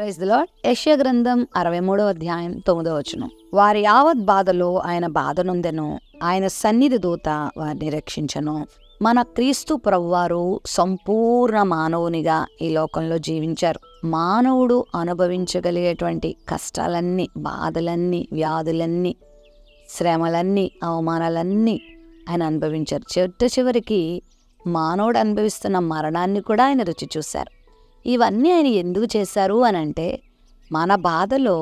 Praise the lord. యెషయా గ్రంథం 63వ అధ్యాయం 9వ వచనం. వారి యావత్ బాధలో ఆయన బాధ నొందెను, ఆయన సన్నిధి దూత వారిని రక్షించెను. మన క్రీస్తు ప్రభువారు సంపూర్ణ మానవునిగా ఈ లోకంలో జీవించారు. మానవుడు అనుభవించగలిగేటువంటి కష్టాలన్నీ, బాధలన్నీ, వ్యాధులన్నీ, శ్రమలన్నీ, అవమానాలన్నీ ఆయన అనుభవించారు. చివరికి మానవుడు అనుభవిస్తున్న మరణాన్ని కూడా ఆయన రుచి చూశారు. ఇవన్నీ ఆయన ఎందుకు చేశారు అని అంటే, మన బాధలో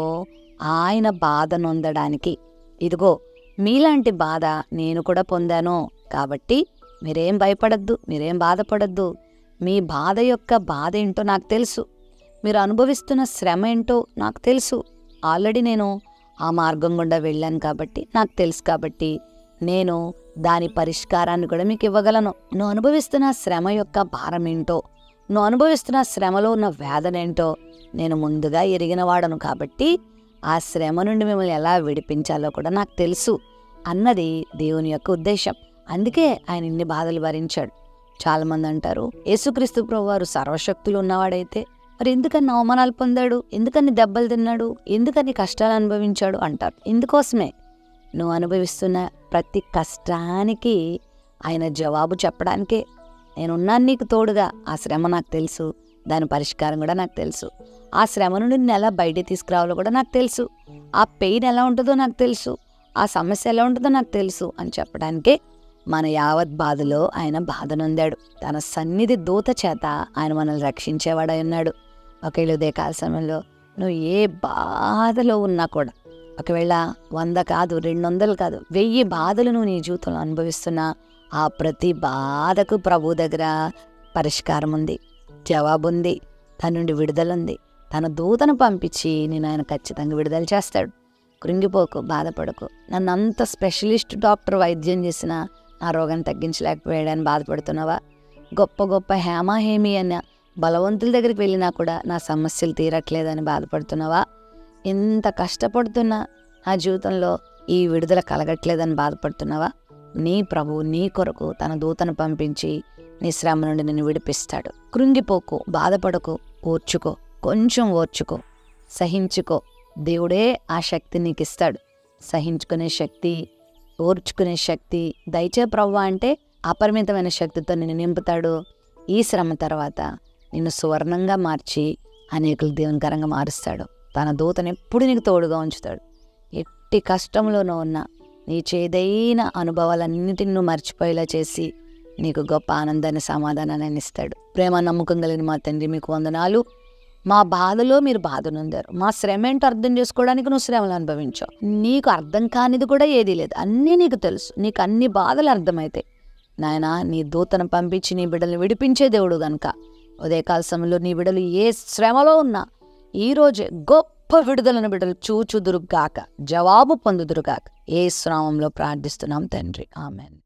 ఆయన బాధ నొందడానికి. ఇదిగో మీలాంటి బాధ నేను కూడా పొందాను, కాబట్టి మీరేం భయపడద్దు, మీరేం బాధపడద్దు. మీ బాధ యొక్క బాధ ఏంటో నాకు తెలుసు, మీరు అనుభవిస్తున్న శ్రమ ఏంటో నాకు తెలుసు. ఆల్రెడీ నేను ఆ మార్గం గుండా వెళ్ళాను కాబట్టి నాకు తెలుసు. కాబట్టి నేను దాని పరిష్కారాన్ని కూడా మీకు ఇవ్వగలను. నువ్వు అనుభవిస్తున్న శ్రమ యొక్క భారం ఏంటో, నువ్వు అనుభవిస్తున్న శ్రమలో ఉన్న వేదన ఏంటో నేను ముందుగా ఎరిగినవాడను. కాబట్టి ఆ శ్రమ నుండి మిమ్మల్ని ఎలా విడిపించాలో కూడా నాకు తెలుసు అన్నది దేవుని యొక్క ఉద్దేశం. అందుకే ఆయన ఇన్ని బాధలు భరించాడు. చాలామంది అంటారు, యేసుక్రీస్తు ప్రభువారు సర్వశక్తులు ఉన్నవాడైతే మరి ఎందుకని అవమానాలు పొందాడు, ఎందుకని దెబ్బలు తిన్నాడు, ఎందుకని కష్టాలు అనుభవించాడు అంటారు. ఇందుకోసమే నువ్వు అనుభవిస్తున్న ప్రతి కష్టానికి ఆయన జవాబు చెప్పడానికే. నేనున్నాను నీకు తోడుగా. ఆ శ్రమ నాకు తెలుసు, దాని పరిష్కారం కూడా నాకు తెలుసు. ఆ శ్రమ నుండి నేను ఎలా బయటికి తీసుకురావాలో కూడా నాకు తెలుసు. ఆ పెయిన్ ఎలా ఉంటుందో నాకు తెలుసు, ఆ సమస్య ఎలా ఉంటుందో నాకు తెలుసు అని చెప్పడానికే మన యావత్ బాధలో ఆయన బాధ నొందాడు. తన సన్నిధి దూత చేత ఆయన మనల్ని రక్షించేవాడై ఉన్నాడు. ఒకవేళ ఉదయకాల సమయంలో నువ్వు ఏ బాధలో ఉన్నా కూడా, ఒకవేళ 100 కాదు, 200 కాదు, 1000 బాధలు నువ్వు నీ జీవితంలో అనుభవిస్తున్నా, ఆ ప్రతి బాధకు ప్రభు దగ్గర పరిష్కారం ఉంది, జవాబు ఉంది, తన నుండి విడుదల ఉంది. తన దూతను పంపించి నేను ఆయన ఖచ్చితంగా విడుదల చేస్తాడు. కృంగిపోకు, బాధపడకు. నన్ను అంత స్పెషలిస్ట్ డాక్టర్ వైద్యం చేసినా నా రోగాన్ని తగ్గించలేకపోయాడని బాధపడుతున్నావా? గొప్ప గొప్ప హేమీ అన్న బలవంతుల దగ్గరికి వెళ్ళినా కూడా నా సమస్యలు తీరట్లేదని బాధపడుతున్నావా? ఎంత కష్టపడుతున్నా నా జీవితంలో ఈ విడుదల కలగట్లేదని బాధపడుతున్నావా? నీ ప్రభువు నీ కొరకు తన దూతను పంపించి నీ శ్రమ నుండి నిన్ను విడిపిస్తాడు. కృంగిపోకు, బాధపడకు, ఓర్చుకో, కొంచెం ఓర్చుకో, సహించుకో. దేవుడే ఆ శక్తి నీకు ఇస్తాడు. సహించుకునే శక్తి, ఓర్చుకునే శక్తి దయచే ప్రభువా అంటే అపరిమితమైన శక్తితో నిన్ను నింపుతాడు. ఈ శ్రమ తర్వాత నిన్ను సువర్ణంగా మార్చి అనేకులు దేవునికరంగా మారుస్తాడు. తన దూతను ఎప్పుడు నీకు తోడుగా ఉంచుతాడు. ఎట్టి కష్టంలోనూ ఉన్నా నీ చేదైన అనుభవాలన్నిటిని నువ్వు మర్చిపోయేలా చేసి నీకు గొప్ప ఆనందాన్ని, సమాధానాన్ని ఇస్తాడు. ప్రేమ నమ్మకం కలిగిన మా తండ్రి, మీకు వందనాలు. మా బాధలో మీరు బాధ నొందారు. మా శ్రమ ఏంటో అర్థం చేసుకోవడానికి నువ్వు శ్రమలు అనుభవించావు. నీకు అర్థం కానిది కూడా ఏదీ లేదు, అన్నీ నీకు తెలుసు. నీకు అన్ని బాధలు అర్థమైతే నాయన నీ దూతను పంపించి నీ బిడ్డల్ని విడిపించే దేవుడు గనుక ఉదయకాల సమయంలో నీ బిడ్డలు ఏ శ్రమలో ఉన్నా ఈరోజే గొప్ప విడుదలను బిడ్డలు చూచుదురుగాక, జవాబు పొందుదురుగాక. యేసు నామములో ప్రార్థిస్తున్నాం తండ్రి, ఆమెన్.